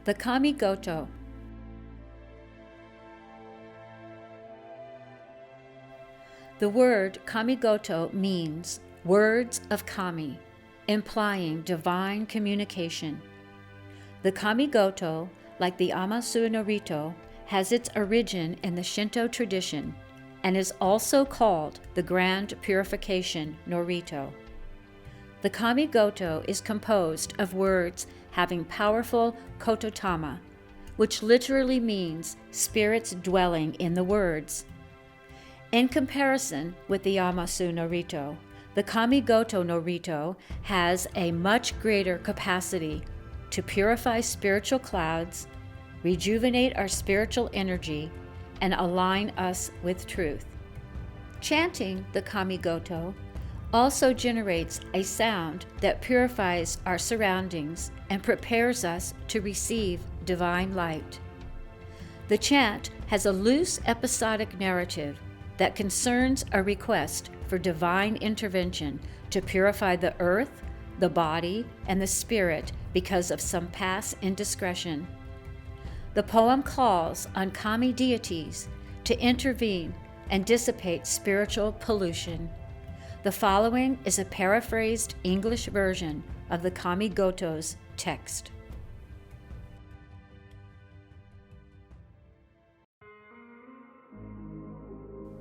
The Kamigoto. The word Kamigoto means words of Kami, implying divine communication. The Kamigoto, like the Amasu no Rito, has its origin in the Shinto tradition and is also called the Grand Purification no Rito. The Kamigoto is composed of words having powerful kototama, which literally means spirits dwelling in the words. In comparison with the Amasu no Rito, the Kamigoto no Rito has a much greater capacity to purify spiritual clouds, rejuvenate our spiritual energy, and align us with truth. Chanting the Kamigoto also generates a sound that purifies our surroundings and prepares us to receive divine light. The chant has a loose episodic narrative that concerns a request for divine intervention to purify the earth, the body, and the spirit because of some past indiscretion. The poem calls on Kami deities to intervene and dissipate spiritual pollution. The following is a paraphrased English version of the Kamigoto's text.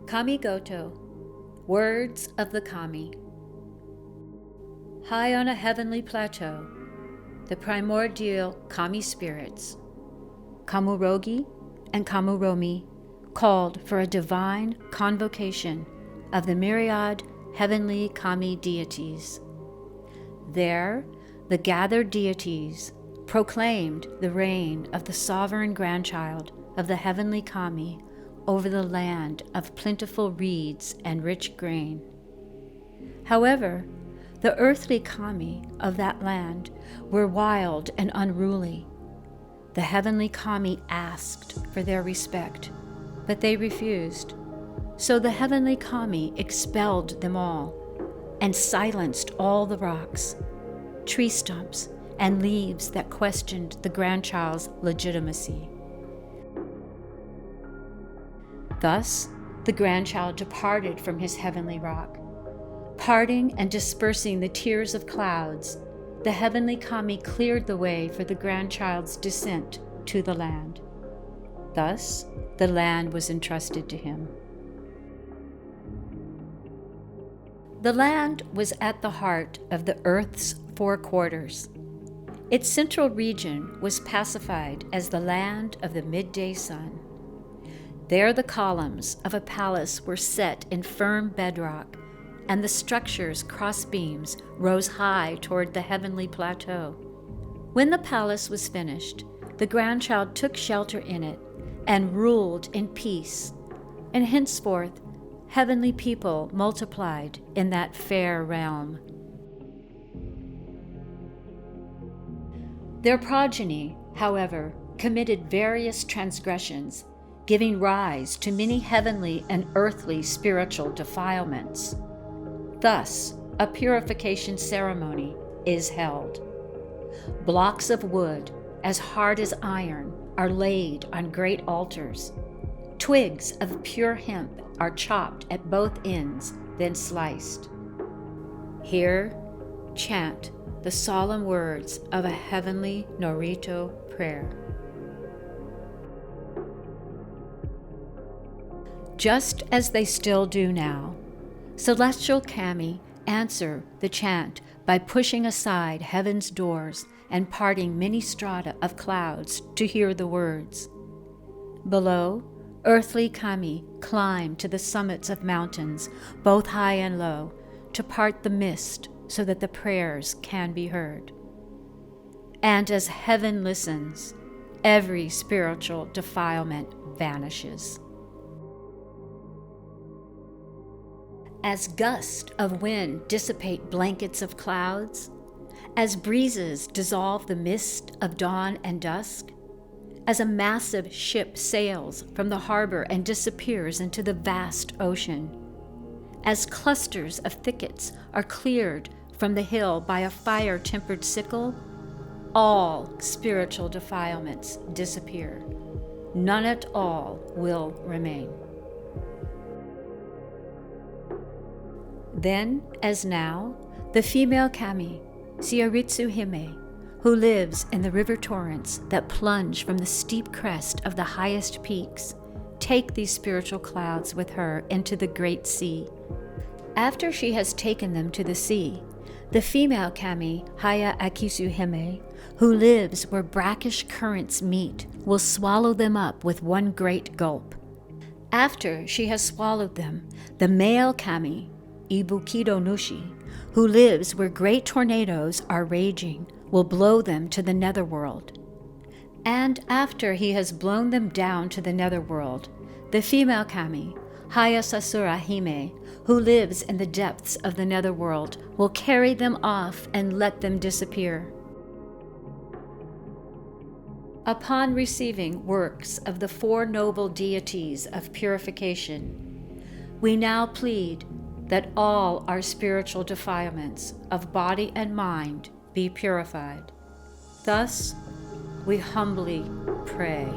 Kamigoto, words of the Kami. High on a heavenly plateau, the primordial Kami spirits, Kamurogi and Kamuromi, called for a divine convocation of the myriad heavenly Kami deities. There, the gathered deities proclaimed the reign of the sovereign grandchild of the heavenly Kami over the land of plentiful reeds and rich grain. However, the earthly Kami of that land were wild and unruly. The heavenly Kami asked for their respect, but they refused. So the heavenly Kami expelled them all and silenced all the rocks, tree stumps, and leaves that questioned the grandchild's legitimacy. Thus, the grandchild departed from his heavenly rock. Parting and dispersing the tears of clouds, the heavenly Kami cleared the way for the grandchild's descent to the land. Thus, the land was entrusted to him. The land was at the heart of the earth's four quarters. Its central region was pacified as the land of the midday sun. There the columns of a palace were set in firm bedrock, and the structure's crossbeams rose high toward the heavenly plateau. When the palace was finished, the grandchild took shelter in it and ruled in peace, and henceforth heavenly people multiplied in that fair realm. Their progeny, however, committed various transgressions, giving rise to many heavenly and earthly spiritual defilements. Thus, a purification ceremony is held. Blocks of wood, as hard as iron, are laid on great altars. Twigs of pure hemp are chopped at both ends, then sliced. Here, chant the solemn words of a heavenly Norito prayer. Just as they still do now, celestial Kami answer the chant by pushing aside heaven's doors and parting many strata of clouds to hear the words. Below, earthly Kami climb to the summits of mountains, both high and low, to part the mist so that the prayers can be heard. And as heaven listens, every spiritual defilement vanishes. As gusts of wind dissipate blankets of clouds, as breezes dissolve the mist of dawn and dusk, as a massive ship sails from the harbor and disappears into the vast ocean, as clusters of thickets are cleared from the hill by a fire-tempered sickle, all spiritual defilements disappear. None at all will remain. Then, as now, the female kami, Shiaritsu Hime, who lives in the river torrents that plunge from the steep crest of the highest peaks, take these spiritual clouds with her into the great sea. After she has taken them to the sea, the female kami, Haya Akisu Hime, who lives where brackish currents meet, will swallow them up with one great gulp. After she has swallowed them, the male kami, Ibukido Nushi, who lives where great tornadoes are raging, will blow them to the netherworld. And after he has blown them down to the netherworld, the female kami, Hayasasura Hime, who lives in the depths of the netherworld, will carry them off and let them disappear. Upon receiving works of the four noble deities of purification, we now plead that all our spiritual defilements of body and mind be purified. Thus, we humbly pray.